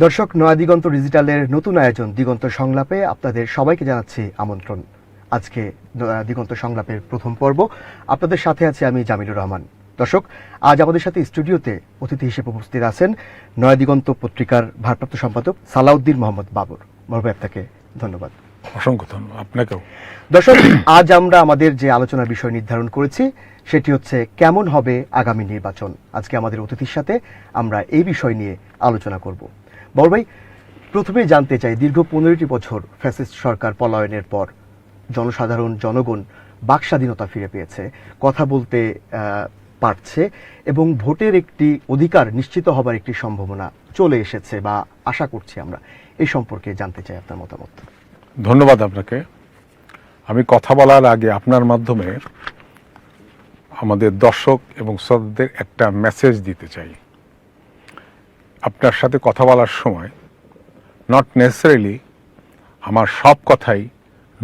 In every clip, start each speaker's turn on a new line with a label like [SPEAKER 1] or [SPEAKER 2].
[SPEAKER 1] দর্শক, নয়া দিগন্ত ডিজিটালের নতুন আয়োজন দিগন্ত সংলাপে আপনাদের সবাইকে জানাচ্ছি আমন্ত্রণ। আজকে দিগন্ত সংলাপের প্রথম পর্ব। আপনাদের সাথে আছি আমি জামিলুর রহমান। দর্শক, আজ আমাদের সাথে স্টুডিওতে অতিথি হিসেবে উপস্থিত আছেন নয়া দিগন্ত পত্রিকার ভারপ্রাপ্ত সম্পাদক সালাউদ্দিন মোহাম্মদ বাবর। বাবর ভাই, আপনাকে ধন্যবাদ।
[SPEAKER 2] অসংখ্য ধন্যবাদ আপনাকেও।
[SPEAKER 1] দর্শক, আজ আমরা আমাদের যে আলোচনার বিষয় নির্ধারণ করেছি সেটি হচ্ছে কেমন হবে আগামী নির্বাচন। আজকে আমাদের অতিথির সাথে আমরা এই বিষয় নিয়ে আলোচনা করব। বাবর ভাই, প্রথমেই জানতে চাই, দীর্ঘ 15টি বছর ফ্যাসিস্ট সরকার পলায়নের পর জনগণ বাক স্বাধীনতা ফিরে পেয়েছে, কথা বলতে পারছে এবং ভোটের একটি অধিকার নিশ্চিত হবার একটি সম্ভাবনা চলে এসেছে বা আশা করছি আমরা। এই সম্পর্কে জানতে চাই আপনার মতামত।
[SPEAKER 2] ধন্যবাদ আপনাকে। আমি কথা বলার আগে আপনার মাধ্যমে আমাদের দর্শক এবং শ্রোতাদের একটা মেসেজ দিতে চাই। আপনার সাথে কথা বলার সময় নট নেসেসারিলি আমার সব কথাই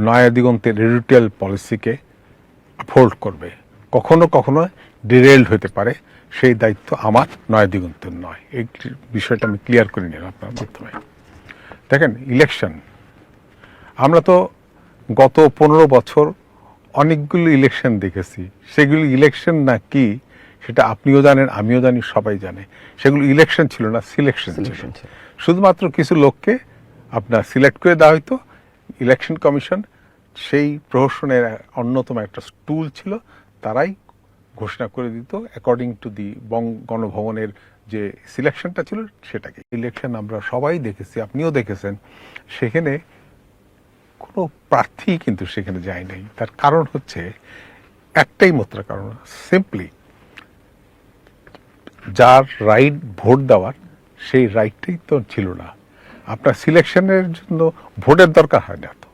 [SPEAKER 2] নয়া দিগন্তের এডিটোরিয়াল পলিসিকে আপহোল্ড করবে, কখনো কখনো ডিরেলড হতে পারে। সেই দায়িত্ব আমার নয়া দিগন্তের নয়। এই বিষয়টা আমি ক্লিয়ার করে নিলাম আপনার মাধ্যমে। দেখেন, ইলেকশন, আমরা তো গত 15 বছর অনেকগুলো ইলেকশন দেখেছি। সেগুলো ইলেকশন না কি সেটা আপনিও জানেন, আমিও জানি, সবাই জানে। সেগুলো ইলেকশন ছিল না, সিলেকশন ছিল। শুধুমাত্র কিছু লোককে আপনার সিলেক্ট করে দেওয়া হয়তো। ইলেকশন কমিশন সেই প্রহসনের অন্যতম একটা টুল ছিল। তারাই ঘোষণা করে দিত অ্যাকর্ডিং টু দি গণভবনের যে সিলেকশনটা ছিল সেটাকে। ইলেকশন আমরা সবাই দেখেছি, আপনিও দেখেছেন। সেখানে কোনো প্রার্থী কিন্তু সেখানে যায় নাই। তার কারণ হচ্ছে একটাই মাত্র কারণ, সিম্পলি যার রাইট ভোট দেওয়ার সেই রাইটটাই তো ছিল না। আপনার সিলেকশনের জন্য ভোটের দরকার হয় না। তো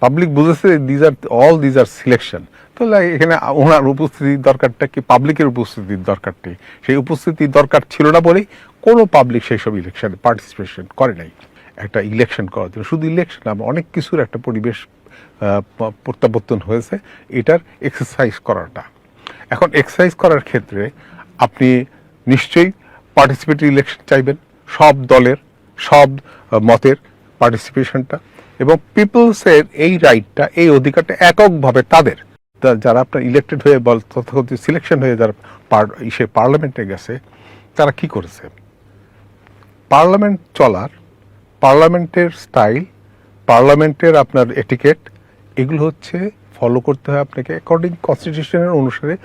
[SPEAKER 2] পাবলিক বুঝেছে দিজ আর সিলেকশন। তাহলে এখানে ওনার উপস্থিতির দরকারটা কি, পাবলিকের উপস্থিতির দরকারটি, সেই উপস্থিতির দরকার ছিল না বলেই কোনো পাবলিক সেই সব ইলেকশনে পার্টিসিপেশন করে নাই। একটা ইলেকশন করার জন্য শুধু ইলেকশন না, অনেক কিছুর একটা পরিবেশ প্রত্যাবর্তন হয়েছে এটার এক্সারসাইজ করাটা। এখন এক্সারসাইজ করার ক্ষেত্রে আপনি নিশ্চয়ই পার্টিসিপেটরি ইলেকশন চাইবেন, সব দলের সব মতের পার্টিসিপেশনটা, এবং পিপলসের এই রাইটটা, এই অধিকারটা এককভাবে তাদের যারা আপনার ইলেক্টেড হয়ে তথাকথিত সিলেকশন হয়ে যারা পার্লামেন্টে গেছে তারা কি করেছে। পার্লামেন্ট চলার, পার্লামেন্টের স্টাইল, পার্লামেন্টের আপনার এটিকেট, এগুলো হচ্ছে ফলো করতে হয় আপনাকে অ্যাকর্ডিং কনস্টিটিউশনের অনুসারে।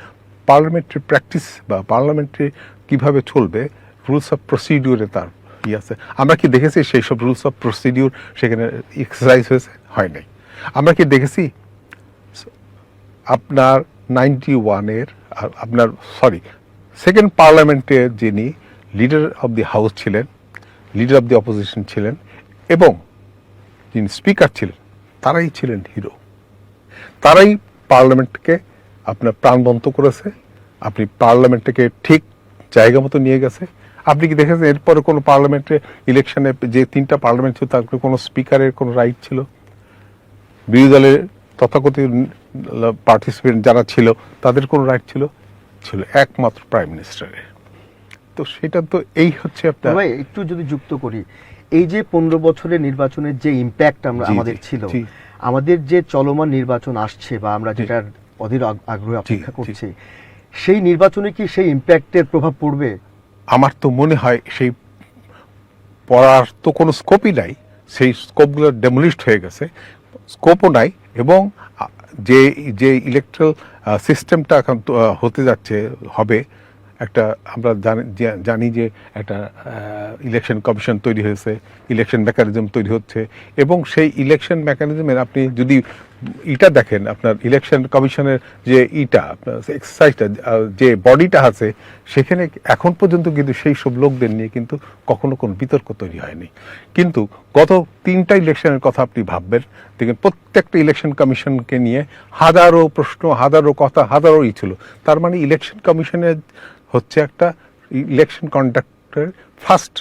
[SPEAKER 2] পার্লামেন্টারি প্র্যাকটিস বা পার্লামেন্টারি কীভাবে চলবে, রুলস অফ প্রসিডিউরে তার কি আছে। আমরা কি দেখেছি সেই সব রুলস অফ প্রসিডিউর সেখানে এক্সারসাইজ হয়েছে? হয় নাই। আমরা কি দেখেছি আপনার 91-এর আপনার সেকেন্ড পার্লামেন্টের যিনি লিডার অব দি হাউস ছিলেন, লিডার অব দি অপোজিশন ছিলেন এবং যিনি স্পিকার ছিলেন, তারাই ছিলেন হিরো। তারাই পার্লামেন্টকে আপনার প্রাণবন্ত করেছে। আপনি পার্লামেন্টকে ঠিক জায়গা মতো নিয়ে গেছে। আপনি কি দেখেছেন এরপরে কোনো পার্লামেন্টে ইলেকশনে যে 3টা পার্লামেন্ট ছিল তার কোনো স্পিকারের কোনো রাইট ছিল? বিরোধী দলের তথাকথিত পার্টিসিপেন্ট যারা ছিল তাদের কোনো রাইট ছিল? একমাত্র প্রাইম মিনিস্টারের। তো সেটা তো এই হচ্ছে আপনার।
[SPEAKER 1] ভাই, একটু যদি যুক্ত করি, এই যে 15 বছরের নির্বাচনের যে ইম্প্যাক্ট আমাদের ছিল, আমাদের যে চলমান নির্বাচন আসছে বা আমরা যেটার অধীর আগ্রহে অপেক্ষা করছি, সেই নির্বাচনে কি সেই ইম্প্যাক্টের প্রভাব পড়বে?
[SPEAKER 2] আমার তো মনে হয় সেই পড়ার তো কোনো স্কোপই নাই। সেই স্কোপগুলো ডেমোলিশড হয়ে গেছে, স্কোপও নাই। এবং যে ইলেকট্রাল সিস্টেমটা এখন হতে যাচ্ছে, হবে একটা, আমরা জানি যে একটা ইলেকশন কমিশন তৈরি হয়েছে, ইলেকশন মেকানিজম তৈরি হচ্ছে। এবং সেই ইলেকশন মেকানিজমের আপনি যদি ইটা দেখেন, আপনার ইলেকশন কমিশনের যে এক্সারসাইজটা, যে বডিটা আছে, সেখানে এখন পর্যন্ত কিন্তু সেই সব লোকদের নিয়ে কিন্তু কখনো কোনো বিতর্ক তৈরি হয়নি। কিন্তু গত 3টা ইলেকশনের কথা আপনি ভাববেন, দেখেন প্রত্যেকটা ইলেকশন কমিশনকে নিয়ে হাজারো প্রশ্ন, হাজারো কথা, হাজারো ছিল। তার মানে ইলেকশন কমিশনের হচ্ছে একটা ইলেকশন কন্ডাক্টের ফার্স্ট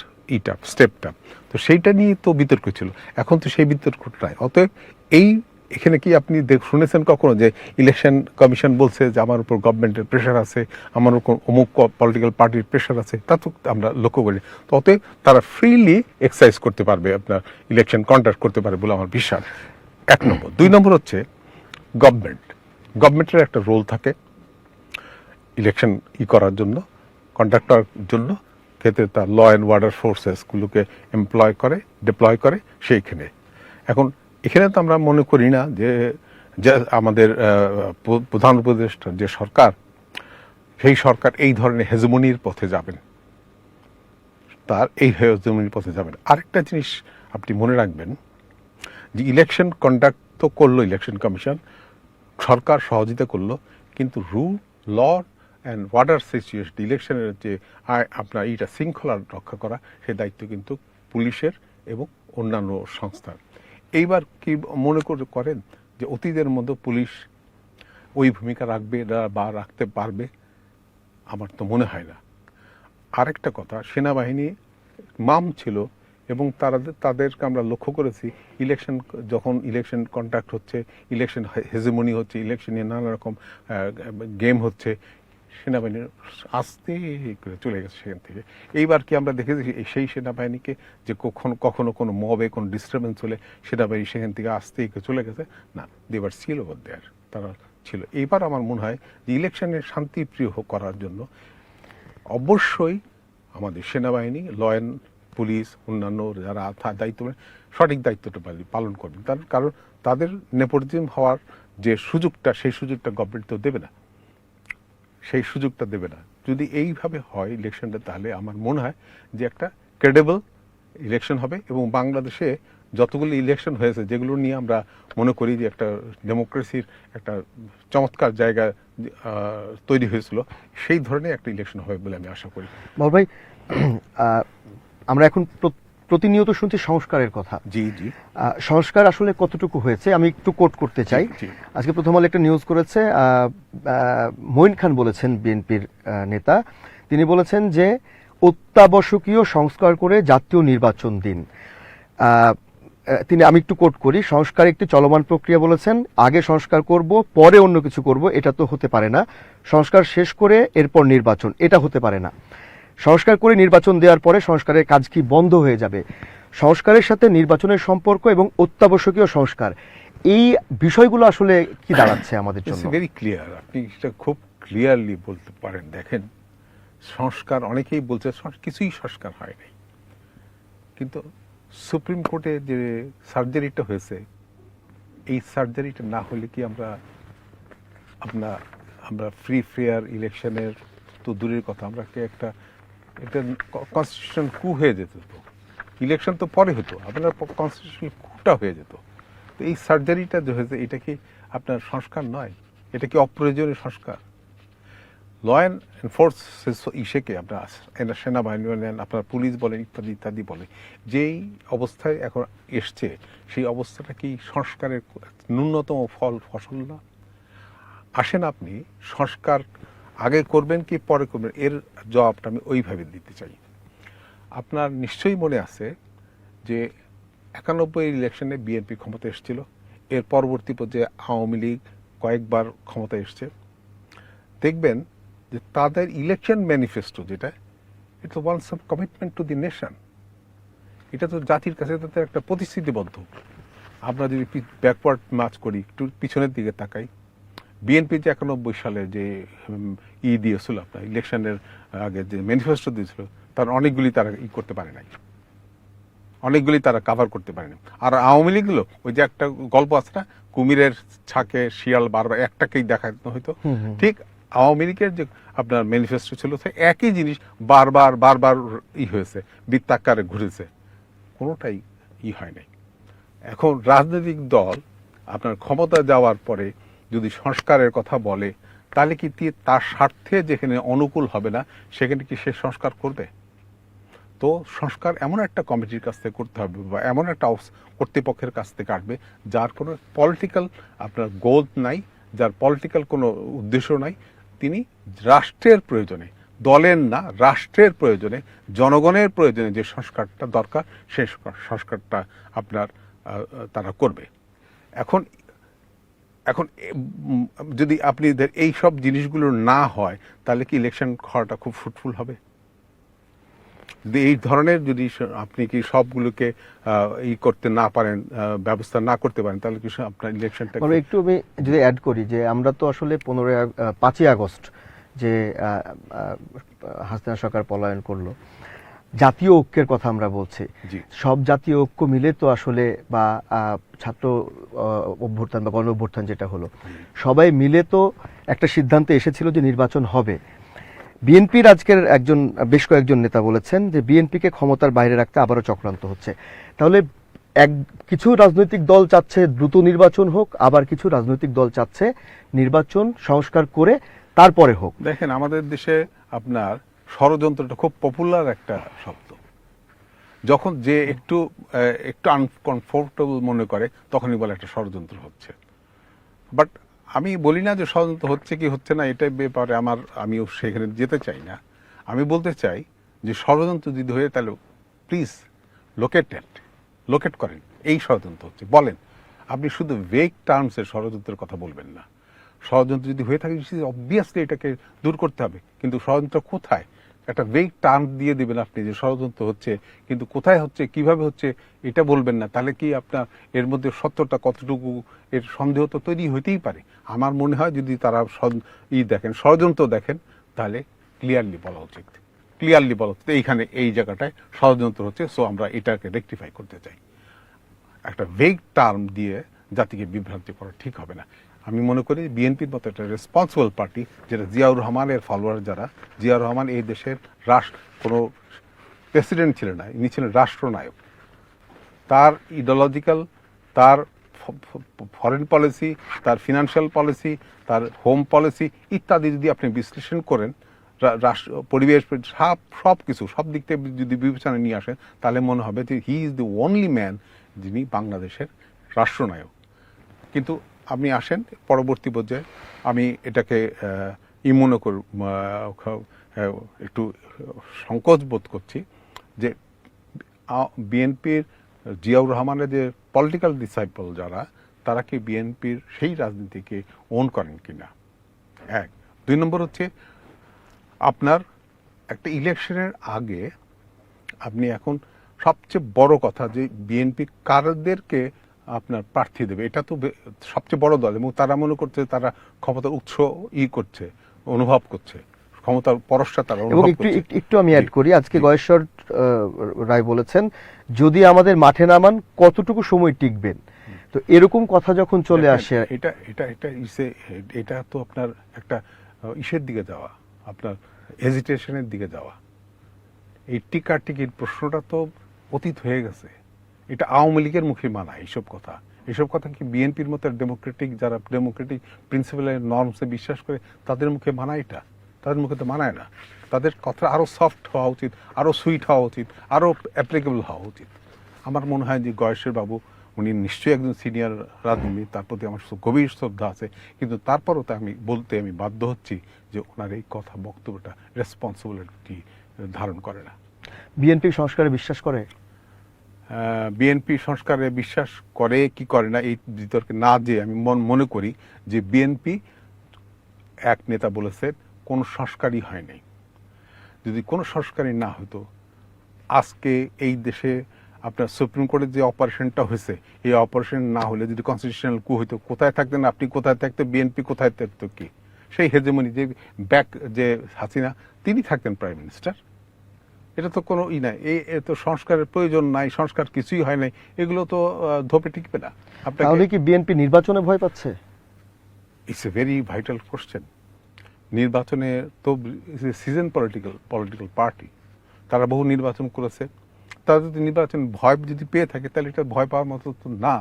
[SPEAKER 2] স্টেপটা। তো সেইটা নিয়ে তো বিতর্ক ছিল। এখন তো সেই বিতর্কটা নাই। অতএব এই এখানে কি আপনি শুনেছেন কখনো যে ইলেকশন কমিশন বলছে যে আমার উপর গভর্নমেন্টের প্রেশার আছে, আমার উপর অমুক পলিটিক্যাল পার্টির প্রেশার আছে? তা তো আমরা লক্ষ্য করি। তো অতএব তারা ফ্রিলি এক্সারসাইজ করতে পারবে, আপনার ইলেকশন কন্ডাক্ট করতে পারবে বলে আমার বিশ্বাস। 1 নম্বর। 2 নম্বর হচ্ছে গভর্নমেন্টের একটা রোল থাকে ইলেকশন করার জন্য, কন্ডাক্ট করার জন্য, ক্ষেত্রে তার ল অ্যান্ড অর্ডার ফোর্সেসগুলোকে ডিপ্লয় করে সেইখানে। এখন এখানে তো আমরা মনে করি না যে আমাদের প্রধান উপদেষ্টা যে সরকার, সেই সরকার এই ধরনের হেজমনির পথে যাবেন, তার এই হেজমনির পথে যাবেন। আরেকটা জিনিস আপনি মনে রাখবেন যে ইলেকশন কন্ডাক্ট তো করলো ইলেকশন কমিশন, সরকার সহযোগিতা করলো, কিন্তু ল অ্যান্ড অর্ডার সিচুয়েশন, ইলেকশনের যে আপনার এইটা শৃঙ্খলা রক্ষা করা, সে দায়িত্ব কিন্তু পুলিশের এবং অন্যান্য সংস্থার। এইবার কি মনে করেন যে অতীতের মধ্যে পুলিশ ওই ভূমিকা রাখবে বা রাখতে পারবে? আমার তো মনে হয় না। আরেকটা কথা, সেনাবাহিনী মাম ছিল এবং তাদেরকে আমরা লক্ষ্য করেছি যখন ইলেকশন কন্ডাক্ট হচ্ছে, ইলেকশন হেজেমনি হচ্ছে, ইলেকশনে নানা রকম গেম হচ্ছে, সেনাবাহিনী আস্তে করে চলে গেছে সেখান থেকে। এইবার কি আমরা দেখেছি সেই সেনাবাহিনীকে যে কখনো কোনো মবে কোনো ডিস্টারবেন্স হলে সেনাবাহিনী সেখান থেকে আস্তে চলে গেছে? না, দেবার ছিল ওভার দেয়ার, তারা ছিল। এইবার আমার মনে হয় যে ইলেকশনের শান্তিপ্রিয় করার জন্য অবশ্যই আমাদের সেনাবাহিনী, ল অ্যান্ড পুলিশ, অন্যান্য যারা দায়িত্ব সঠিক দায়িত্বটা পালন করবেন। কারণ তাদের নেপোটিজম হওয়ার যে সুযোগটা, সেই সুযোগটা গভর্নমেন্ট তো দেবে না, সেই সুযোগটা দেবে না। যদি এইভাবে হয় ইলেকশনটা, তাহলে আমার মনে হয় যে একটা ক্রেডিবল ইলেকশন হবে। এবং বাংলাদেশে যতগুলো ইলেকশন হয়েছে, যেগুলো নিয়ে আমরা মনে করি যে একটা ডেমোক্রেসির একটা চমৎকার জায়গা তৈরি হয়েছিল, সেই ধরনের একটা ইলেকশন হবে বলে আমি আশা করি।
[SPEAKER 1] বাবুল ভাই, আমরা এখন প্রতিনিয়ত শুনছি সংস্কারের কথা।
[SPEAKER 2] জি জি।
[SPEAKER 1] সংস্কার আসলে কতটুকু হয়েছে আমি একটু কোট করতে চাই। আজকে প্রথম আলো একটা নিউজ করেছে, মঈন খান বলেছেন, বিএনপির নেতা, তিনি বলেছেন যে অত্যাবশ্যকীয় সংস্কার করে জাতীয় নির্বাচন দিন। আমি একটু কোট করি, সংস্কার একটি চলমান প্রক্রিয়া বলেছেন, আগে সংস্কার করব পরে অন্য কিছু করব, এটা তো হতে পারে না। সংস্কার শেষ করে এরপর নির্বাচন, এটা হতে পারে না। সংস্কার করে নির্বাচন দেওয়ার পরে সংস্কারের কাজ কি বন্ধ হয়ে যাবে? সংস্কারের সাথে নির্বাচনের সম্পর্ক এবং অত্যাবশ্যকীয় সংস্কার, এই বিষয়গুলো আসলে কি দাঁড়াচ্ছে আমাদের জন্য?
[SPEAKER 2] ভেরি ক্লিয়ার, আপনি এটা খুব ক্লিয়ারলি বলতে পারেন। দেখেন, সংস্কার অনেকেই বলছে কিছুই সংস্কার হয় নাই, কিন্তু সুপ্রিম কোর্টে যে সার্জারিটা হয়েছে, এই সার্জারিটা না হলে কি আমরা ফ্রি ফেয়ার ইলেকশনের তো দূরের কথা, আমরা একটা কনস্টিটিউশন কু হয়ে যেত। তো ইলেকশন তো পরে হতো, আপনার কনস্টিটিউশনাল কুটা হয়ে যেত। তো এই সার্জারিটা যে হয়েছে, এটা কি আপনার সংস্কার নয়? এটা কি অপ্রয়োজনীয় সংস্কার? ল অ্যান্ড এনফোর্সেস ইসেকে আপনার সেনাবাহিনী বলেন, আপনার পুলিশ বলেন, ইত্যাদি ইত্যাদি বলে, যেই অবস্থায় এখন এসছে, সেই অবস্থাটা কি সংস্কারের ন্যূনতম ফসল না? আসেন, আপনি সংস্কার আগে করবেন কি পরে করবেন, এর জবাবটা আমি ওইভাবে দিতে চাই। আপনার নিশ্চয়ই মনে আছে যে 91 ইলেকশনে বিএনপি ক্ষমতা এসেছিল, এর পরবর্তী পর্যায়ে আওয়ামী লীগ কয়েকবার ক্ষমতা এসছে। দেখবেন যে তাদের ইলেকশন ম্যানিফেস্টো যেটা, it's one some commitment to the nation. এটা তো জাতির কাছে তাদের একটা প্রতিশ্রুতিবদ্ধ। আমরা যদি ব্যাকওয়ার্ড মার্চ করি, একটু পিছনের দিকে তাকাই, বিএনপি যে 91 সালে যে দিয়েছিল, আপনার ইলেকশনের আগে যে ম্যানিফেস্টো দিয়েছিল, তার অনেকগুলি তারা করতে পারে নাই, অনেকগুলি তারা কাভার করতে পারেনি। আর আওয়ামী লীগগুলো, ওই যে একটা গল্প আছে না, কুমিরের ছাকে শিয়াল বারবার একটাকেই দেখানো হইতো, ঠিক আওয়ামী লীগের যে আপনার ম্যানিফেস্টো ছিল, একই জিনিস বারবার হয়েছে, বৃত্তাকারে ঘুরেছে, কোনোটাই হয় নাই। এখন রাজনৈতিক দল আপনার ক্ষমতা যাওয়ার পরে যদি সংস্কারের কথা বলে, তাহলে কি তার স্বার্থে যেখানে অনুকূল হবে না, সেখানে কি সে সংস্কার করবে? তো সংস্কার এমন একটা কমিটির কাছ থেকে করতে হবে, বা এমন একটা কর্তৃপক্ষের কাছ থেকে আসবে যার কোনো পলিটিক্যাল আপনার গোল নাই, যার পলিটিক্যাল কোনো উদ্দেশ্য নাই। তিনি রাষ্ট্রের প্রয়োজনে, দলের না, রাষ্ট্রের প্রয়োজনে, জনগণের প্রয়োজনে যে সংস্কারটা দরকার, সেই সংস্কারটা আপনার তারা করবে। এখন এখন যদি আপনি এই সব জিনিসগুলো না হয় তাহলে কি ইলেকশন হওয়াটা খুব ফ্রুটফুল হবে? যদি এই ধরনের যদি আপনি কি সবগুলোকে ই করতে না পারেন, ব্যবস্থা না করতে পারেন, তাহলে কি আপনার ইলেকশনটা
[SPEAKER 1] একটু আমি যদি অ্যাড করি যে আমরা তো আসলে 5ই আগস্ট যে হাসিনা সরকার পলায়ন করলো, জাতীয় ঐক্যের কথা আমরা বলছি। সব জাতীয় ঐক্য মিলে তো আসলে বা ছাত্র অভ্যুত্থান বা গণ অভ্যুত্থান যেটা হলো, সবাই মিলে তো একটা সিদ্ধান্তে এসেছিল যে নির্বাচন হবে। বিএনপির আজকের বেশ কয়েকজন নেতা বলেছেন যে বিএনপিকে ক্ষমতার বাইরে রাখতে আবারও চক্রান্ত হচ্ছে। তাহলে কিছু রাজনৈতিক দল চাচ্ছে দ্রুত নির্বাচন হোক, আবার কিছু রাজনৈতিক দল চাচ্ছে নির্বাচন সংস্কার করে তারপরে হোক।
[SPEAKER 2] দেখেন, আমাদের দেশে আপনার ষড়যন্ত্রটা খুব পপুলার একটা শব্দ। যখন যে একটু আনকমফোর্টেবল মনে করে তখনই বলে একটা ষড়যন্ত্র হচ্ছে। বাট আমি বলি না যে ষড়যন্ত্র হচ্ছে কি হচ্ছে না, এটাই ব্যাপারে আমিও সেখানে যেতে চাই না। আমি বলতে চাই যে ষড়যন্ত্র যদি হয়ে তাহলে প্লিজ লোকেট করেন এই ষড়যন্ত্র হচ্ছে বলেন। আপনি শুধু ভেগ টার্মসের ষড়যন্ত্রের কথা বলবেন না। ষড়যন্ত্র যদি হয়ে থাকে অবভিয়াসলি এটাকে দূর করতে হবে, কিন্তু ষড়যন্ত্র কোথায় একটা ভেগ টার্ম দিয়ে দিবেন আপনি যে ষড়যন্ত্র হচ্ছে, কিন্তু কোথায় হচ্ছে কিভাবে হচ্ছে এটা বলবেন না, তাহলে কি আপনার এর মধ্যে সত্যটা কতটুকু এর সন্দেহ তো তৈরি হইতেই পারে। আমার মনে হয় যদি তারা দেখেন ষড়যন্ত্র দেখেন তাহলে ক্লিয়ারলি বলা উচিত এইখানে এই জায়গাটায় ষড়যন্ত্র হচ্ছে, সো আমরা এটাকে রেকটিফাই করতে চাই। একটা ভেগ টার্ম দিয়ে জাতিকে বিভ্রান্তি করা ঠিক হবে না। আমি মনে করি বিএনপির মতো একটা রেসপন্সিবল পার্টি, যেটা জিয়াউর রহমানের ফলোয়ার যারা, জিয়াউর রহমান এই দেশের কোনো প্রেসিডেন্ট ছিলেন না, ইনি ছিলেন রাষ্ট্রনায়ক। তার ইডিওলজিক্যাল, তার ফরেন পলিসি, তার ফিনান্সিয়াল পলিসি, তার হোম পলিসি ইত্যাদি যদি আপনি বিশ্লেষণ করেন, পরিবেশ সব কিছু সব দিক থেকে যদি বিবেচনা নিয়ে আসেন, তাহলে মনে হবে যে he is the only man যিনি বাংলাদেশের রাষ্ট্রনায়ক। কিন্তু আপনি আসেন পরবর্তী পর্যায়ে, আমি এটাকে মনে করি একটু সংকোচ বোধ করছি যে বিএনপির জিয়াউর রহমানের যে পলিটিক্যাল ডিসাইপল যারা, তারা কি বিএনপির সেই রাজনীতিকে ওন করেন কিনা, এক। 2 নম্বর হচ্ছে আপনার একটা ইলেকশনের আগে আপনি এখন সবচেয়ে বড় কথা যে বিএনপি কারদেরকে আপনার প্রার্থী দেবে, এটা তো সবচেয়ে বড় দল, এবং তারা মনে করছে তারা ক্ষমতার উৎস করছে, অনুভব করছে, ক্ষমতার পরশটা তারা অনুভব করছে।
[SPEAKER 1] একটু আমি অ্যাড করি, আজকে গয়েশ্বর রায় বলেছেন যদি আমাদের মাঠে নামান কতটুকু সময় টিকবেন। তো এরকম কথা যখন চলে আসে,
[SPEAKER 2] এটা তো আপনার একটা ইসের দিকে যাওয়া, আপনার হেজিটেশনের দিকে যাওয়া। এই টিকির প্রশ্নটা তো অতীত হয়ে গেছে। এটা আওয়ামী লীগের মুখে মানায় এইসব কথা কি বিএনপির মতো ডেমোক্রেটিক, যারা ডেমোক্রেটিক প্রিন্সিপালের নর্মসে বিশ্বাস করে, তাদের মুখে মানায়? এটা তাদের মুখে তো মানায় না। তাদের কথা আরো সফট হওয়া উচিত, আরো সুইট হওয়া উচিত, আরো অ্যাপ্লিকেবল হওয়া উচিত। আমার মনে হয় যে গয়েশ্বর বাবু উনি নিশ্চয়ই একজন সিনিয়র রাজনীতিবিদ, তার প্রতি আমার গভীর শ্রদ্ধা আছে, কিন্তু তারপরও তো আমি বাধ্য হচ্ছি যে ওনার এই কথা বক্তব্যটা রেসপন্সিবিলিটি ধারণ করে না।
[SPEAKER 1] বিএনপি সংস্কারে বিশ্বাস করে?
[SPEAKER 2] বিএনপি সংস্কারে বিশ্বাস করে কি করে না এই বিতর্কে না যে আমি মনে করি যে বিএনপি, এক নেতা বলেছে কোন সংস্কারই হয় নাই। যদি কোনো সংস্কারই না হতো, আজকে এই দেশে আপনার সুপ্রিম কোর্টের যে অপারেশনটা হয়েছে, এই অপারেশন না হলে যদি কনস্টিটিউশনাল কু হইতো, কোথায় থাকতেন আপনি, কোথায় থাকতো বিএনপি, কোথায় থাকতো কি সেই হেজেমনি যে যে হাসিনা, তিনি থাকতেন প্রাইম মিনিস্টার। এটা তো কোনো নাই, এই তো সংস্কারের প্রয়োজন নাই, সংস্কার কিছুই হয় নাই, এগুলো তো ধোপে টিকবে না।
[SPEAKER 1] তাহলে কি বিএনপি নির্বাচনে ভয় পাচ্ছে?
[SPEAKER 2] It's a very vital question. নির্বাচনে তো সিজন পলিটিক্যাল পার্টি, তারা বহু নির্বাচন করেছে। তারা যদি নির্বাচন ভয় যদি পেয়ে থাকে, তাহলে এটা ভয় পাওয়ার মতো তো না।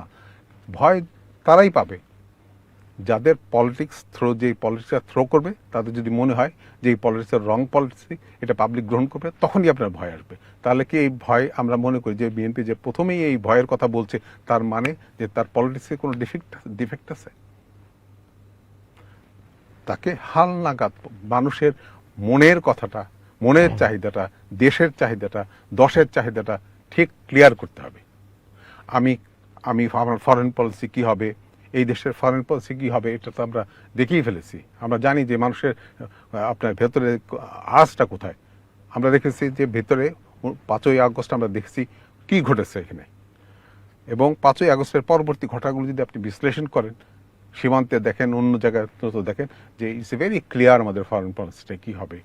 [SPEAKER 2] ভয় তারাই পাবে যাদের পলিটিক্সটা থ্রো করবে, তাদের যদি মনে হয় যে এই পলিটিক্সের রং পলিসি, এটা পাবলিক গ্রহণ করবে, তখনই আপনার ভয় আসবে। তাহলে কি এই ভয়, আমরা মনে করি যে বিএনপি যে প্রথমেই এই ভয়ের কথা বলছে, তার মানে যে তার পলিটিক্সে কোনো ডিফেক্ট আছে? তাকে হাল নাগাদ মানুষের মনের কথাটা, মনের চাহিদাটা, দেশের চাহিদাটা, দশের চাহিদাটা ঠিক ক্লিয়ার করতে হবে। আমার ফরেন পলিসি কি হবে, এই দেশের ফরেন পলিসি কি হবে এটা তো আমরা দেখেই ফেলেছি। আমরা জানি যে মানুষের আপনার ভেতরে আজটা কোথায়। আমরা দেখেছি যে ভেতরে 5ই আগস্ট আমরা দেখেছি কি ঘটেছে এখানে, এবং 5ই আগস্টের পরবর্তী ঘটনাগুলো যদি আপনি বিশ্লেষণ করেন, সীমান্তে দেখেন, অন্য জায়গায় তো দেখেন, যে ইটস এ ভেরি ক্লিয়ার আমাদের ফরেন পলিসিটা কী হবে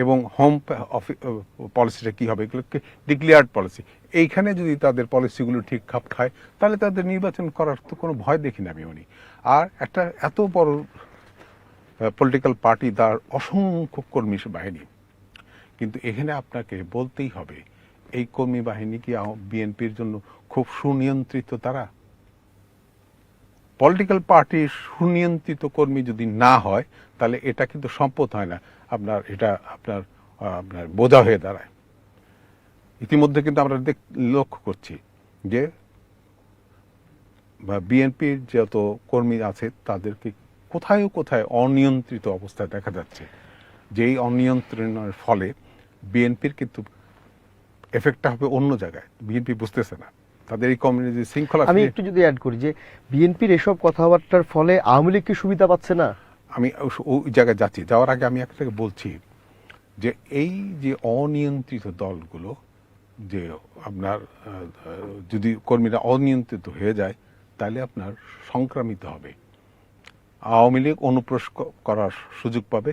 [SPEAKER 2] এবং হোম পলিসিটা কী হবে, এগুলোকে ডিক্লেয়ার্ড পলিসি। এইখানে যদি তাদের পলিসিগুলো ঠিক খাপ খায় তাহলে তাদের নির্বাচন করার তো কোনো ভয় দেখি না আমি উনি। আর একটা এত বড় পলিটিক্যাল পার্টি, তার অসংখ্য কর্মী বাহিনী, কিন্তু এখানে আপনাকে বলতেই হবে এই কর্মী বাহিনী কি বিএনপির জন্য খুব সুনিয়ন্ত্রিত? তারা পলিটিক্যাল পার্টির সুনিয়ন্ত্রিত কর্মী যদি না হয় তাহলে এটা কিন্তু সম্পদ হয় না, আপনার এটা আপনার আপনার বোঝা হয়ে দাঁড়ায়। ইতিমধ্যে কিন্তু আমরা লক্ষ্য করছি যে বিএনপির যত কর্মী আছে তাদেরকে কোথায় কোথায় অনিয়ন্ত্রিত অবস্থায় দেখা যাচ্ছে। যেই অনিয়ন্ত্রণের ফলে বিএনপির কিন্তু এফেক্টটা হবে অন্য জায়গায়, বিএনপি বুঝতেছে না তাদের এই কমিউনিটি শৃঙ্খলা।
[SPEAKER 1] আমি একটু যদি অ্যাড করি যে বিএনপির এসব কথাবার্তার ফলে আওয়ামী লীগ কি সুবিধা পাচ্ছে না?
[SPEAKER 2] আমি ওই জায়গায় যাচ্ছি, যাওয়ার আগে আমি আপনাকে বলছি যে এই যে অনিয়ন্ত্রিত দলগুলো, যে আপনার যদি কর্মীরা অনিয়ন্ত্রিত হয়ে যায় তাহলে আপনার সংক্রামিত হবে। আওয়ামী লীগ অনুপ্রবেশ করার সুযোগ পাবে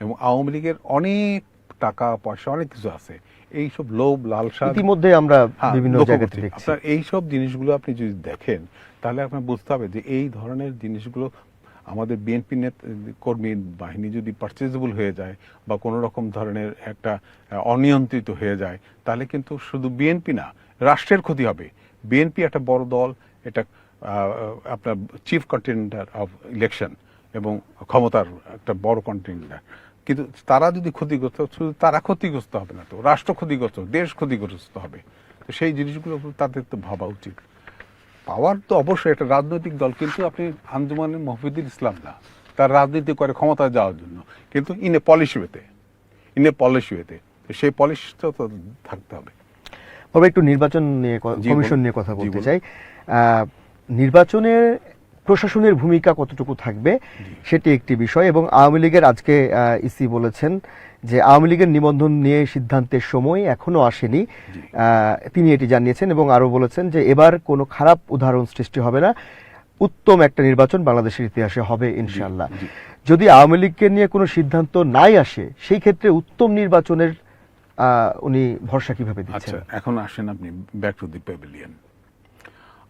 [SPEAKER 2] এবং আওয়ামী লীগের অনেক টাকা পয়সা অনেক কিছু আছে, এইসব লোভ লালসা
[SPEAKER 1] ইতিমধ্যে আমরা বিভিন্ন জায়গাতে দেখছি।
[SPEAKER 2] আপনার এইসব জিনিসগুলো আপনি যদি দেখেন তাহলে আপনার বুঝতে হবে যে এই ধরনের জিনিসগুলো আমাদের বিএনপি কর্মী বাহিনী যদি পারচেজেবল হয়ে যায় বা কোনো রকম ধরনের একটা অনিয়ন্ত্রিত হয়ে যায় তাহলে কিন্তু শুধু বিএনপি না, রাষ্ট্রের ক্ষতি হবে। বিএনপি একটা বড় দল, এটা আপনার চিফ কন্টেন্ডার অফ ইলেকশন এবং ক্ষমতার একটা বড় কন্টেন্ডার, কিন্তু তারা যদি ক্ষতিগ্রস্ত, শুধু তারা ক্ষতিগ্রস্ত হবে না তো রাষ্ট্র ক্ষতিগ্রস্ত, দেশ ক্ষতিগ্রস্ত হবে। তো সেই জিনিসগুলো তাদের তো ভাবা উচিত। পাওয়ার তো অবশ্যই একটা রাজনৈতিক দল, কিন্তু আপনি আঞ্জুমানে মফিদুল ইসলাম না, তার রাজনীতি করে ক্ষমতায় যাওয়ার জন্য, কিন্তু ইন এ পলিসি ওয়েতে সেই পলিসিটা তো থাকতে হবে।
[SPEAKER 1] তবে একটু নির্বাচন নিয়ে, কমিশন নিয়ে কথা বলতে চাই। নির্বাচনের প্রশাসনের ভূমিকা কতটুকু থাকবে সেটি একটি বিষয়, এবং আওয়ামী লীগের আজকে ইসি বলেছেন যে আওয়ামী লীগের নিবন্ধন নিয়ে সিদ্ধান্তের সময় এখনো আসেনি, তিনি এটি জানিয়েছেন এবং আরো বলেছেন যে এবার কোনো খারাপ উদাহরণ সৃষ্টি হবে না, উত্তম একটা নির্বাচন বাংলাদেশের ইতিহাসে হবে ইনশাআল্লাহ। যদি আওয়ামী লীগকে নিয়ে কোনো সিদ্ধান্ত নাই আসে সেই ক্ষেত্রে উত্তম নির্বাচনের উনি ভরসা কিভাবে দিচ্ছেন?
[SPEAKER 2] আচ্ছা, এখন আসেন আপনি back to the pavilion.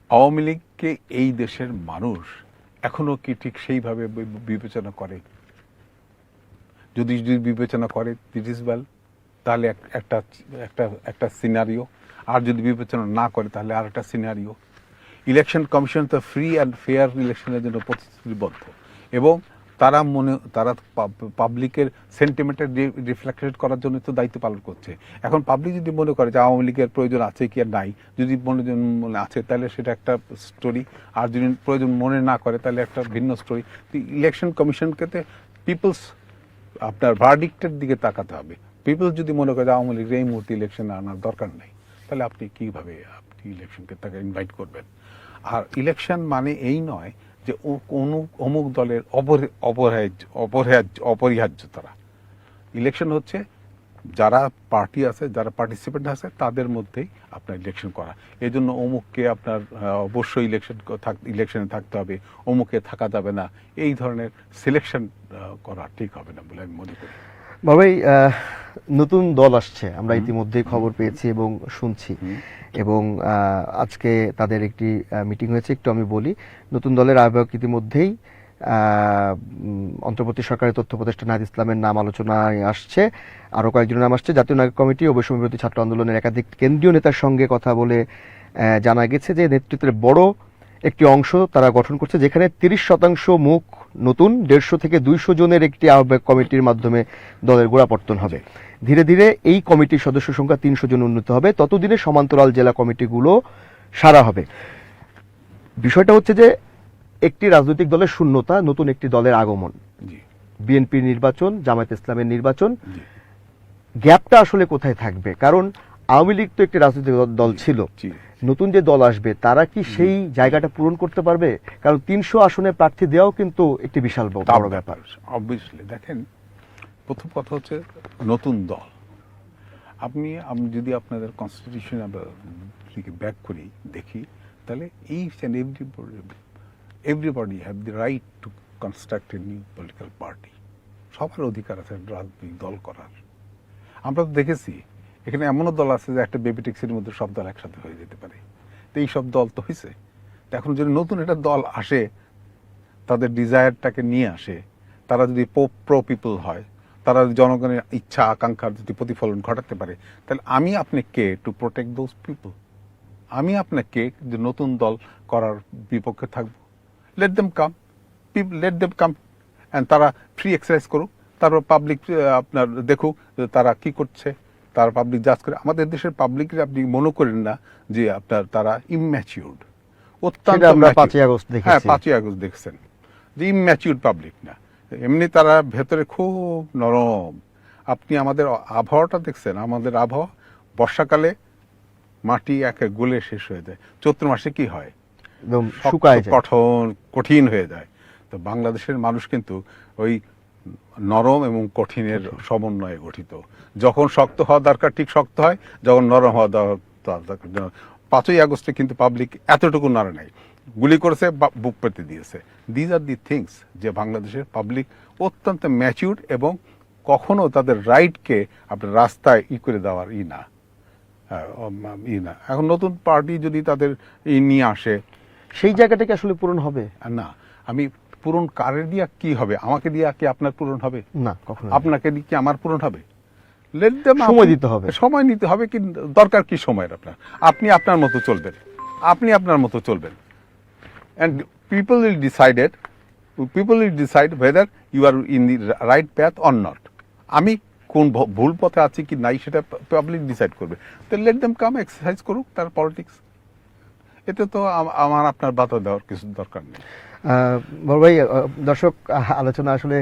[SPEAKER 2] Awami লীগকে এই দেশের মানুষ এখনো কি ঠিক সেইভাবে বিবেচনা করে? যদি বিবেচনা করে ইট ইজ ওয়েল, তাহলে একটা সিনারিও। আর যদি বিবেচনা না করে তাহলে আর একটা সিনারিও। ইলেকশন কমিশন তো ফ্রি অ্যান্ড ফেয়ার ইলেকশনের জন্য প্রতিশ্রুতিবদ্ধ, এবং তারা পাবলিকের সেন্টিমেন্টের রিফ্লেক্টেড করার জন্য তো দায়িত্ব পালন করছে। এখন পাবলিক যদি মনে করে যে আওয়ামী লীগের প্রয়োজন আছে কি আর নাই, যদি মনে আছে তাহলে সেটা একটা স্টোরি, আর যদি প্রয়োজন মনে না করে তাহলে একটা ভিন্ন স্টোরি। ইলেকশন কমিশনকে পিপলস আপনার ভার্ডিক্টের দিকে তাকাতে হবে। পিপলস যদি মনে করে আওয়ামী লীগের এই মুহূর্তে ইলেকশন আনার দরকার নেই, তাহলে আপনি কিভাবে আপনি ইলেকশনকে তাকে ইনভাইট করবেন? আর ইলেকশন মানে এই নয় যে অমুক দলের অপরিহার্য তারা। ইলেকশন হচ্ছে যারা পার্টি আছে, যারা পার্টিসিপেন্ট আছে তাদের মধ্যেই আপনার ইলেকশন করা। এই জন্য অমুককে আপনার অবশ্যই ইলেকশনে থাকতে হবে, অমুকে থাকা যাবে না, এই ধরনের সিলেকশন করা ঠিক হবে না বলে আমি মনে করি।
[SPEAKER 1] বাবাই, নতুন দল আসছে, আমরা ইতিমধ্যেই খবর পেয়েছি এবং শুনছি, এবং আজকে তাদের একটি মিটিং হয়েছে। একটু আমি বলি, নতুন দলের আহ্বায়ক ইতিমধ্যেই অন্তর্বর্তী সরকারের তথ্য উপদেষ্টা নাহিদ ইসলামের নাম আলোচনায় আসছে, আরো কয়েকজনের নাম আসছে। জাতীয় নাগরিক কমিটি ও বৈষম্য বিরোধী ছাত্র আন্দোলনের একাধিক কেন্দ্রীয় নেতার সঙ্গে কথা বলে জানা গেছে যে নেতৃত্বের বড় একটি অংশ তারা গঠন করছে, যেখানে 30% মুখ নতুন, 150 থেকে 200 জনের একটি আহ্বায়ক কমিটির মাধ্যমে দলের গোড়াপত্তন হবে। ধীরে ধীরে এই কমিটির সদস্য সংখ্যা 300 জন উন্নীত হবে, ততদিনে সমান্তরাল জেলা কমিটিগুলো সারা হবে। বিষয়টা হচ্ছে যে একটি রাজনৈতিক দলের শূন্যতা, নতুন একটি দলের আগমন, বিএনপির নির্বাচন, জামায়াত ইসলামের নির্বাচন, গ্যাপটা আসলে কোথায় থাকবে? কারণ আওয়ামী লীগ তো একটি রাজনৈতিক দল ছিল, নতুন যে দল আসবে তারা কি সেই জায়গাটা পূরণ করতে পারবে? কারণ 300 আসনে প্রার্থী দেওয়াও কিন্তু একটি বিশাল বড় ব্যাপার।
[SPEAKER 2] অবভিয়াসলি দেখেন, প্রথম কথা হচ্ছে নতুন দল। আমি যদি আপনাদের কনস্টিটিউশন দিকে ব্যাক করি দেখি, তাহলে each and everybody have the right to construct a new political party. সবার অধিকার আছে রাজনৈতিক দল করার। আমরা তো দেখেছি এখানে এমনও দল আছে যে একটা বেবি ট্যাক্সির মধ্যে সব দল একসাথে হয়ে যেতে পারে। তো এই সব দল তো হয়েছে। তো এখন যদি নতুন একটা দল আসে, তাদের ডিজায়ারটাকে নিয়ে আসে, তারা যদি প্রো পিপল হয়, তারা জনগণের ইচ্ছা আকাঙ্ক্ষার যদি প্রতিফলন ঘটাতে পারে, তাহলে আমি আপনি কে টু প্রোটেক্ট দোজ পিপল? আমি আপনাকে যে নতুন দল করার বিপক্ষে থাকবো? লেট দেম কাম, অ্যান্ড তারা ফ্রি এক্সারসাইজ করুক, তারপর পাবলিক আপনার দেখুক তারা কি করছে, তারা পাবলিক জাজ করে। আমাদের দেশের পাবলিকের আপনি মনে করেন না যে আপনার তারা ইম্যাচিউরড, অত্যন্ত।
[SPEAKER 1] আমরা 5ই আগস্ট দেখেছি।
[SPEAKER 2] হ্যাঁ, 5ই আগস্ট দেখছেন যে ইম্যাচিউরড পাবলিক না, এমনি তারা ভেতরে খুব নরম। আপনি আমাদের আবহাওয়াটা দেখছেন, আমাদের আবহাওয়া বর্ষাকালে মাটি একে গলে শেষ হয়ে যায়, চৈত্র মাসে কি হয়,
[SPEAKER 1] একদম শুকায় যায়,
[SPEAKER 2] কঠিন হয়ে যায়। তো বাংলাদেশের মানুষ কিন্তু ওই নরম এবং কঠিনের সমন্বয়ে গঠিত। যখন শক্ত হওয়া দরকার ঠিক শক্ত হয়, যখন নরম হওয়া দরকার। 5ই আগস্টে কিন্তু পাবলিক এতটুকু নড়ে নাই, গুলি করেছে, বুক পেতে দিয়েছে। দিজ আর দি থিংস যে বাংলাদেশের পাবলিক অত্যন্ত ম্যাচিউরড এবং কখনো তাদের রাইটকে আপনার রাস্তায় করে দেওয়ার না। এখন নতুন পার্টি যদি তাদের নিয়ে আসে,
[SPEAKER 1] সেই জায়গাটাকে আসলে পূরণ হবে
[SPEAKER 2] না। আমি পূরণ কারের দিয়া কি হবে? আমাকে দিয়া কি আপনার পূরণ হবে?
[SPEAKER 1] না, কখনো।
[SPEAKER 2] আপনাকে দিয়ে কি আমার পূরণ হবে? লেট দেম,
[SPEAKER 1] সময় দিতে হবে।
[SPEAKER 2] সময় নিতে হবে। কি দরকার কি সময়ের? আপনি আপনার মতো চলবেন, আপনি আপনার মতো চলবেন, and people will decide whether you are in the right path or not. আমি কোন ভুল পথে আছি কি নাই সেটা পাবলিক ডিসাইড করবে। তো লেট দেম কাম, এক্সারসাইজ করুক তার পলিটিক্স। এতে তো আমার আপনার বাধা দেওয়ার কিছু দরকার নেই।
[SPEAKER 1] বড় ভাই, দর্শক আলোচনা আসলে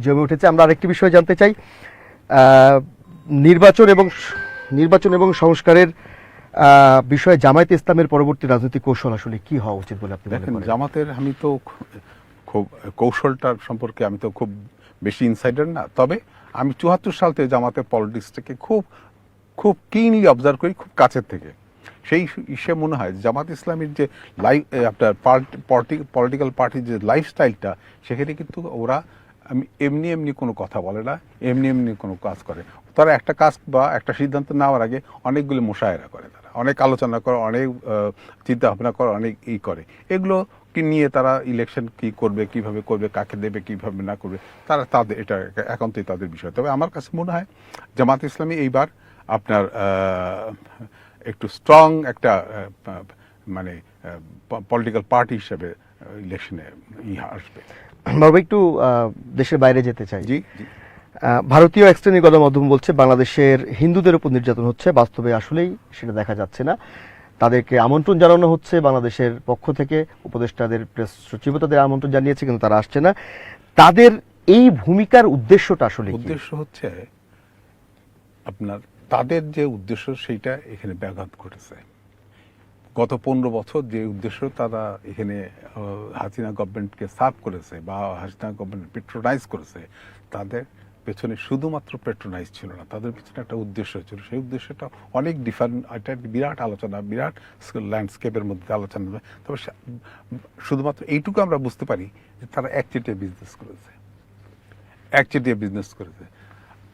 [SPEAKER 1] জমে উঠেছে। আমরা আরেকটি বিষয় জানতে চাই, নির্বাচন এবং সংস্কারের বিষয়ে জামায়াতে ইসলামের পরবর্তী রাজনৈতিক কৌশল আসলে কি হওয়া উচিত বলে আপনি মনে করেন?
[SPEAKER 2] জামাতের আমি তো খুব কৌশলটার সম্পর্কে আমি তো খুব বেশি ইনসাইডার না, তবে আমি 74 সাল থেকে জামাতের পলিটিক্সটাকে খুব খুব কিনলি অবজার্ভ করি, খুব কাছের থেকে। সেই হিসেবে মনে হয় জামাত ইসলামের যে আপনার পলিটিক্যাল পার্টির যে লাইফস্টাইলটা, সেখানে কিন্তু ওরা এমনি কোনো কথা বলে না, এমনি কোনো কাজ করে। তারা একটা কাজ বা একটা সিদ্ধান্ত নেওয়ার আগে অনেকগুলো মোশায়েরা করে, তারা অনেক আলোচনা করে, অনেক চিন্তা ভাবনা করে, অনেক করে। এগুলো কি নিয়ে তারা ইলেকশন কি করবে, কিভাবে করবে, কাকে দেবে, কিভাবে না করবে, তাদের এটা একান্তই তাদের বিষয়। তবে আমার কাছে মনে হয় জামাত ইসলামী এইবার আপনার একটু স্ট্রং একটা মানে পলিটিক্যাল পার্টি হিসেবে ইলেকশনে আসবে।
[SPEAKER 1] বাবা, একটু দেশের বাইরে যেতে চাই।
[SPEAKER 2] জি।
[SPEAKER 1] ভারতীয় এক শ্রেণীর গণমাধ্যম বলছে বাংলাদেশের হিন্দুদের উপর নির্যাতন হচ্ছে, বাস্তবে আসলেই সেটা দেখা যাচ্ছে না। তাদেরকে আমন্ত্রণ জানানো হচ্ছে বাংলাদেশের পক্ষ থেকে, উপদেষ্টাদের প্রেস সচিব তাদের আমন্ত্রণ জানিয়েছে, কিন্তু তারা আসছে না। তাদের এই ভূমিকার উদ্দেশ্যটা আসলে
[SPEAKER 2] উদ্দেশ্য হচ্ছে আপনার তাদের যে উদ্দেশ্য সেইটা এখানে ব্যাঘাত ঘটেছে। গত 15 বছর যে উদ্দেশ্য তারা এখানে হাসিনা গভর্নমেন্টকে সার্ভ করেছে বা হাসিনা গভর্নমেন্ট পেট্রোনাইজ করেছে, তাদের পেছনে শুধুমাত্র পেট্রোনাইজ ছিল না, তাদের পেছনে একটা উদ্দেশ্য ছিল। সেই উদ্দেশ্যটা অনেক ডিফারেন্ট, একটা বিরাট আলোচনা, বিরাট ল্যান্ডস্কেপের মধ্যে আলোচনা। তবে শুধুমাত্র এইটুকু আমরা বুঝতে পারি যে তারা একচেটিয়া বিজনেস করেছে।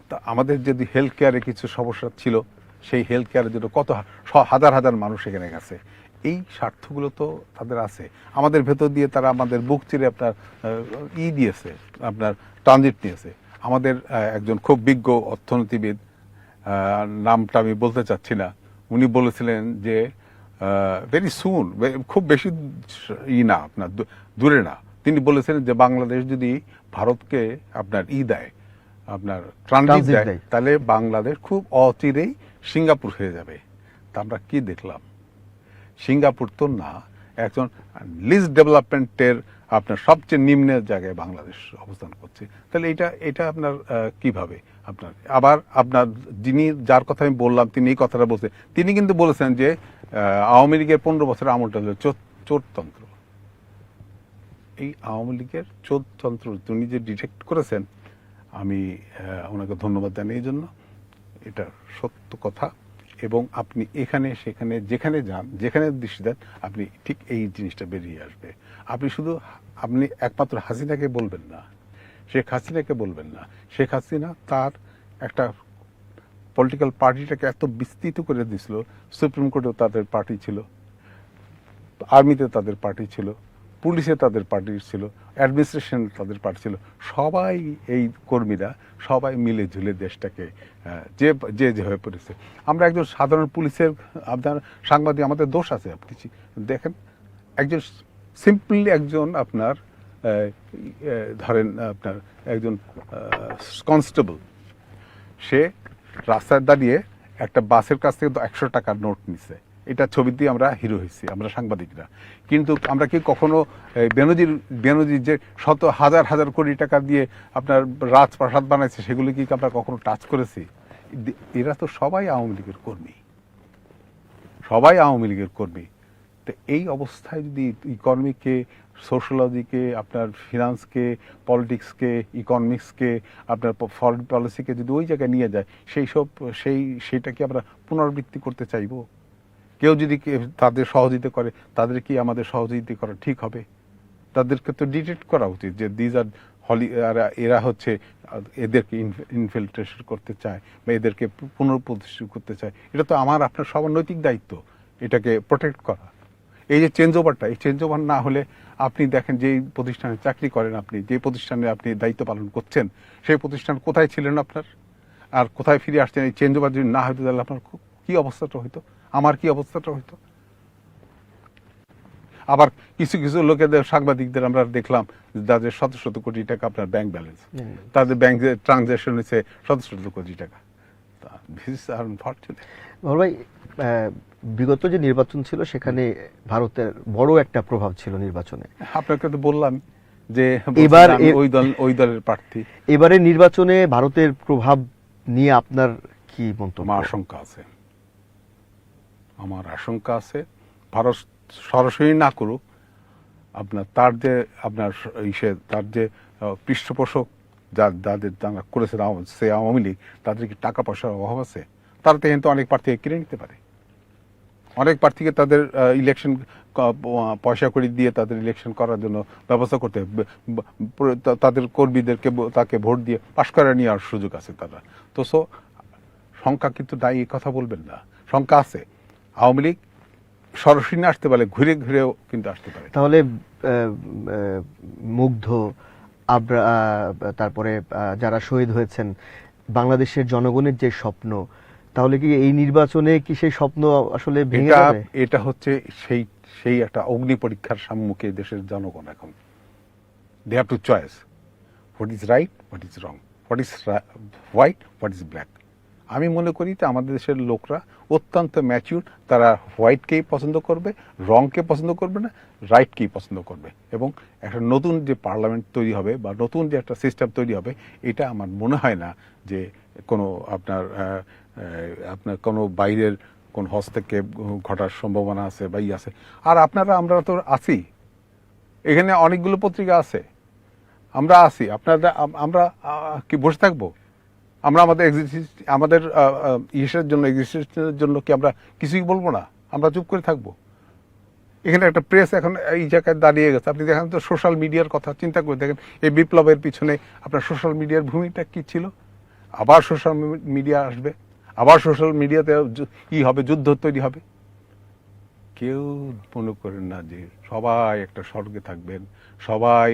[SPEAKER 2] তা আমাদের যদি হেলথ কেয়ারে কিছু সমস্যা ছিল, সেই হেলথ কেয়ারের জন্য কত হাজার হাজার মানুষ এখানে গেছে। এই স্বার্থগুলো তো তাদের আছে। আমাদের ভেতর দিয়ে তারা আমাদের বুক চিরে আপনার দিয়েছে, আপনার ট্রানজিট নিয়েছে। আমাদের একজন খুব বিজ্ঞ অর্থনীতিবিদ, নামটা আমি বলতে চাচ্ছি না, উনি বলেছিলেন যে ভেরি সুন, খুব বেশি না, আপনার দূরে না, তিনি বলেছিলেন যে বাংলাদেশ যদি ভারতকে আপনার দেয়, আপনার ট্রানজিট দেয়, তাহলে বাংলাদেশ খুব অচিরেই সিঙ্গাপুর হয়ে যাবে। তা আমরা কি দেখলাম? সিঙ্গাপুর তো না, একজন লিস্ট ডেভেলপমেন্টের আপনার সবচেয়ে নিম্নের জায়গায় বাংলাদেশ অবস্থান করছে। তাহলে এটা আপনার কিভাবে আপনার আবার আপনার যিনি যার কথা আমি বললাম তিনি এই কথাটা বলছেন, তিনি কিন্তু বলেছেন যে আওয়ামী লীগের 15 বছরের আমলটা হলো চোরতন্ত্র। এই আওয়ামী লীগের চোরতন্ত্র তিনি যে ডিটেক্ট করেছেন, আমি ওনাকে ধন্যবাদ জানাই এই জন্য। এটা সত্য কথা। এবং আপনি এখানে সেখানে যেখানে যান, যেখানে দৃষ্টি দেন, আপনি ঠিক এই জিনিসটা বেরিয়ে আসবে। আপনি একমাত্র হাসিনাকে বলবেন না, শেখ হাসিনাকে বলবেন না। শেখ হাসিনা তার একটা পলিটিক্যাল পার্টিটাকে এত বিস্তৃত করে দিয়েছিল, সুপ্রিম কোর্টেও তাদের পার্টি ছিল, আর্মিতে তাদের পার্টি ছিল, পুলিশে তাদের পার্টি ছিল, অ্যাডমিনিস্ট্রেশন তাদের পার্টি ছিল। সবাই এই কর্মীরা সবাই মিলে ঝুলে দেশটাকে যে হয়ে পড়েছে। আমরা একজন সাধারণ পুলিশের, আপনার সাংবাদিক, আমাদের দোষ আছে। আপনি দেখেন, একজন সিম্পলি একজন আপনার ধরেন আপনার একজন কনস্টেবল, সে রাস্তায় দাঁড়িয়ে একটা বাসের কাছ থেকে 100 টাকার নোট নিছে। এটা ছবি দিয়ে আমরা হিরো হয়েছি, আমরা সাংবাদিকরা। কিন্তু আমরা কি কখনো বেনজির যে শত হাজার হাজার কোটি টাকা দিয়ে আপনার রাজপ্রাসাদ বানাইছে, সেগুলো কি আমরা কখনো টাচ করেছি? এরা তো সবাই আওয়ামী লীগের কর্মী, সবাই আওয়ামী লীগের কর্মী। তো এই অবস্থায় যদি ইকোনমিকে, সোশ্যোলজিকে, আপনার ফিনান্সকে, পলিটিক্সকে, ইকোনমিক্সকে, আপনার ফরেন পলিসিকে যদি ওই জায়গায় নিয়ে যায়, সেইটাকে আমরা পুনরাবৃত্তি করতে চাইবো? কেউ যদি তাদের সহযোগিতা করে, তাদের কি আমাদের সহযোগিতা করা ঠিক হবে? তাদেরকে তো ডিটেক্ট করা উচিত যে দিজ আর এরা হচ্ছে এদেরকে ইনফিল্ট্রেশন করতে চায় বা এদেরকে পুনঃপ্রতিষ্ঠিত করতে চায়। এটা তো আমার আপনার সবার নৈতিক দায়িত্ব এটাকে প্রোটেক্ট করা। এই যে চেঞ্জ ওভারটা, এই চেঞ্জ ওভার না হলে আপনি দেখেন যেই প্রতিষ্ঠানে চাকরি করেন, আপনি যে প্রতিষ্ঠানে আপনি দায়িত্ব পালন করছেন, সেই প্রতিষ্ঠান কোথায় ছিলেন আপনার, আর কোথায় ফিরে আসছেন? এই চেঞ্জ ওভার যদি না হইতো তাহলে আপনার কি অবস্থাটা হইতো, আমার কি অবস্থাটা হইতো? আবার কিছু কিছু লোকেদের, সাংবাদিকদের আমরা দেখলাম যাদের শত শত কোটি টাকা আপনার ব্যাংক ব্যালেন্স, তাদের ব্যাংকে ট্রানজাকশন হয়েছে শত শত কোটি টাকা।
[SPEAKER 1] ভাই, বিগত যে নির্বাচন ছিল সেখানে ভারতের বড় একটা প্রভাব ছিল নির্বাচনে।
[SPEAKER 2] আপনাকে তো বললাম যে
[SPEAKER 1] এবার
[SPEAKER 2] ওই দলের প্রার্থী।
[SPEAKER 1] এবারে নির্বাচনে ভারতের প্রভাব নিয়ে আপনার কি মন্তব্য?
[SPEAKER 2] আমার আশঙ্কা আছে ভারত সরাসরি না করুক, আপনার তার যে পৃষ্ঠপোষক যাদের করেছে সে আওয়ামী লীগ, তাদের কি টাকা পয়সার অভাব আছে? তারা তো কিন্তু অনেক প্রার্থীকে কিনে নিতে পারে, অনেক প্রার্থীকে তাদের ইলেকশন পয়সা করে দিয়ে তাদের ইলেকশন করার জন্য ব্যবস্থা করতে, তাদের কর্মীদেরকে তাকে ভোট দিয়ে পাশ করে নেওয়ার সুযোগ আছে তারা তো। সংখ্যা কিন্তু দায়ী, কথা বলবেন না, সংখ্যা আছে। আওয়ামী লীগ সরাসরি না আসতে পারে, ঘুরে ঘুরেও কিন্তু আসতে পারে।
[SPEAKER 1] তাহলে মুগ্ধ, তারপরে যারা শহীদ হয়েছেন, বাংলাদেশের জনগণের যে স্বপ্ন, তাহলে কি এই নির্বাচনে কি সেই স্বপ্ন আসলে ভেঙে যাবে?
[SPEAKER 2] এটা হচ্ছে সেই একটা অগ্নি পরীক্ষার সম্মুখে দেশের জনগণ এখন। They have to choice what is right, what is wrong, what is white, what is black. আমি মনে করি যে আমাদের দেশের লোকরা অত্যন্ত ম্যাচিউর, তারা হোয়াইটকেই পছন্দ করবে, রংকে পছন্দ করবে না, রাইটকেই পছন্দ করবে। এবং একটা নতুন যে পার্লামেন্ট তৈরি হবে বা নতুন যে একটা সিস্টেম তৈরি হবে, এটা আমার মনে হয় না যে কোনো আপনার কোনো বাইরের কোন হস্তক্ষেপ ঘটার সম্ভাবনা আছে বা আছে। আর আমরা তো আছি, এখানে অনেকগুলো পত্রিকা আছে, আমরা আছি, আমরা কি বসে থাকবো? আমরা আমাদের ইসের জন্য, এক্সিস্টেন্সের জন্য কি আমরা কিছুই বলবো না? আমরা চুপ করে থাকবো? এখানে একটা প্রেস এখন এই জায়গায় দাঁড়িয়ে গেছে। আপনি দেখেন তো সোশ্যাল মিডিয়ার কথা চিন্তা করে দেখেন, এই বিপ্লবের পিছনে আপনার সোশ্যাল মিডিয়ার ভূমিকা কি ছিল? আবার সোশ্যাল মিডিয়া আসবে, আবার সোশ্যাল মিডিয়াতে হবে, যুদ্ধ তৈরি হবে। কেউ মনে করেন না যে সবাই একটা স্বর্গে থাকবেন, সবাই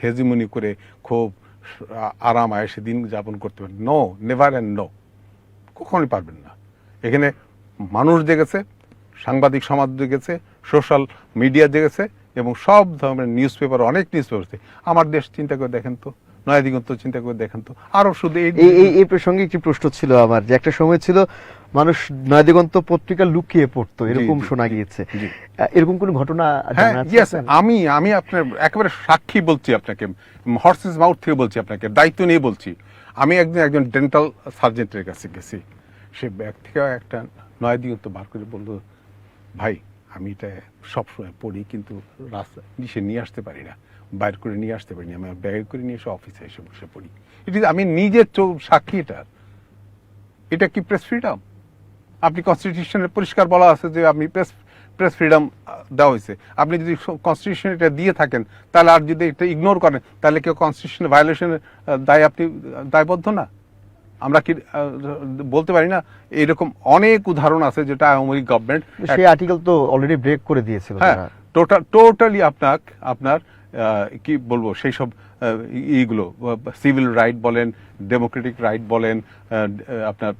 [SPEAKER 2] হেজিমনি করে খুব আরাম আয়েসে দিন যাপন করতে পারেন। নো, নেভার অ্যান্ড নো, কখনোই পারবেন না। এখানে মানুষ জেগেছে, সাংবাদিক সমাজ জেগেছে, সোশ্যাল মিডিয়া জেগেছে, এবং সব ধরনের নিউজ পেপার, অনেক নিউজ পেপার। আমার দেশ চিন্তা করে দেখেন তো, নয়া দিগন্ত চিন্তা করে দেখেন তো। আরো শুধু
[SPEAKER 1] এই প্রসঙ্গে একটি প্রশ্ন ছিল আমার, যে একটা সময় ছিল মানুষ নয়া দিগন্ত পত্রিকা লুকিয়ে পড়তো, এরকম শোনা গিয়েছে। এরকম কোন ঘটনা জানা আছে?
[SPEAKER 2] আমি আপনার একেবারে সাক্ষী বলছি আপনাকে, হর্সেস মাউথ থেকে বলছি আপনাকে, দায়িত্ব নিয়ে বলছি। আমি একজন ডেন্টাল সার্জেন্টের কাছে গেছি, সে ব্যাগ থেকে একটা 9 দিগন্ত বার করে বললো, ভাই আমি এটা সবসময় পড়ি কিন্তু রাস্তা নিচে নিয়ে আসতে পারি না, বাইর করে নিয়ে আসতে পারি না, আমি ব্যাগ করে নিয়ে এসে অফিসে এসে বসে পড়ি। আমি নিজের সাক্ষী এটা কি প্রেস ফ্রিডম? আপনি কনস্টিটিউশনে পরিষ্কার বলা আছে যে আপনি প্রেস ফ্রিডম দেওয়া হয়েছে। আপনি যদি কনস্টিটিউশন এটা দিয়ে থাকেন তাহলে আর যদি এটা ইগনোর করেন তাহলে কেউ কনস্টিটিউশনের ভায়োলেশনের দায় আপনি দায়বদ্ধ না? আমরা কি বলতে পারি না? এরকম অনেক উদাহরণ আছে যেটা আওয়ামী লীগ গভর্নমেন্ট,
[SPEAKER 1] সেই আর্টিকেল তো অলরেডি ব্রেক করে দিয়েছিল।
[SPEAKER 2] হ্যাঁ, টোটালি আপনার কি বলবো সেই সব এইগুলো সিভিল রাইট বলেন, ডেমোক্রেটিক রাইট বলেন, আপনার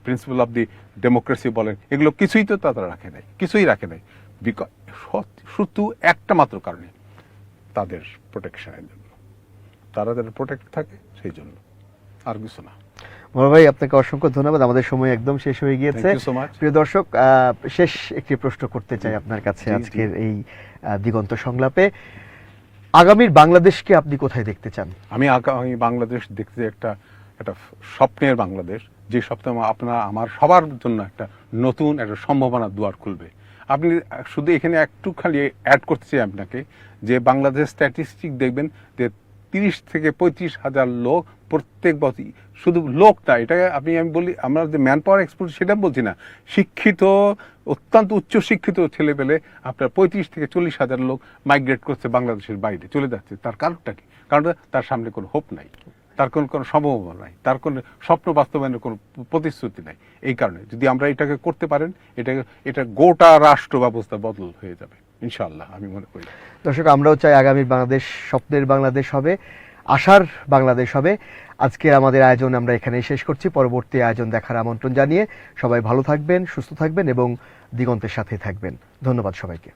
[SPEAKER 2] প্রিন্সিপাল অফ দি ডেমোক্রেসি বলেন, এগুলো কিছুই তো তারা রাখে নাই, কিছুই রাখে নাই। শুধু একটা মাত্র কারণে, তাদের প্রোটেকশনের জন্য, তারা যারা প্রোটেক্ট থাকে সেই জন্য, আর কিছু না।
[SPEAKER 1] মনোহর ভাই, আপনাকে অসংখ্য ধন্যবাদ। আমাদের সময় একদম শেষ হয়ে গিয়েছে।
[SPEAKER 2] Thank you so much.
[SPEAKER 1] প্রিয় দর্শক, শেষ একটি প্রশ্ন করতে চাই আপনার কাছে আজকের এই দিগন্ত সংলাপে। আগামীর বাংলাদেশকে আপনি কোথায় দেখতে চান?
[SPEAKER 2] আমি আগামী বাংলাদেশ দেখতে একটা স্বপ্নের বাংলাদেশ, যে স্বপ্নে আমার সবার জন্য একটা নতুন একটা সম্ভাবনার দুয়ার খুলবে। আপনি শুধু এখানে একটু খালি অ্যাড করতে চাই আপনাকে, যে বাংলাদেশ স্ট্যাটিস্টিক দেখবেন যে 30 থেকে 35 হাজার লোক প্রত্যেক বছর, শুধু লোক না, এটা আমি বলি, আমরা যে ম্যান পাওয়ার এক্সপোর্ট সেটা বলছি না, শিক্ষিত অত্যন্ত উচ্চ শিক্ষিত ছেলেপেলে আপনার 35 থেকে 40 হাজার লোক মাইগ্রেট করছে বাংলাদেশের বাইরে চলে যাচ্ছে। তার কারণটা কি? কারণ তার সামনে কোনো হোপ নাই, তার কোনো সম্ভাবনা নাই, তার কোনো স্বপ্ন বাস্তবায়নের কোনো প্রতিশ্রুতি নাই। এই কারণে যদি আমরা এটাকে করতে পারেন, এটা গোটা রাষ্ট্র ব্যবস্থা বদল হয়ে যাবে ইনশাআল্লাহ, আমি মনে করি।
[SPEAKER 1] দর্শক, আমরাও চাই আগামীর বাংলাদেশ স্বপ্নের বাংলাদেশ হবে, আশার বাংলাদেশ হবে। আজকে আমাদের আয়োজন আমরা এখানেই শেষ করছি। পরবর্তী আয়োজন দেখার আমন্ত্রণ জানিয়ে সবাই ভালো থাকবেন, সুস্থ থাকবেন এবং দিগন্তের সাথে থাকবেন। ধন্যবাদ সবাইকে।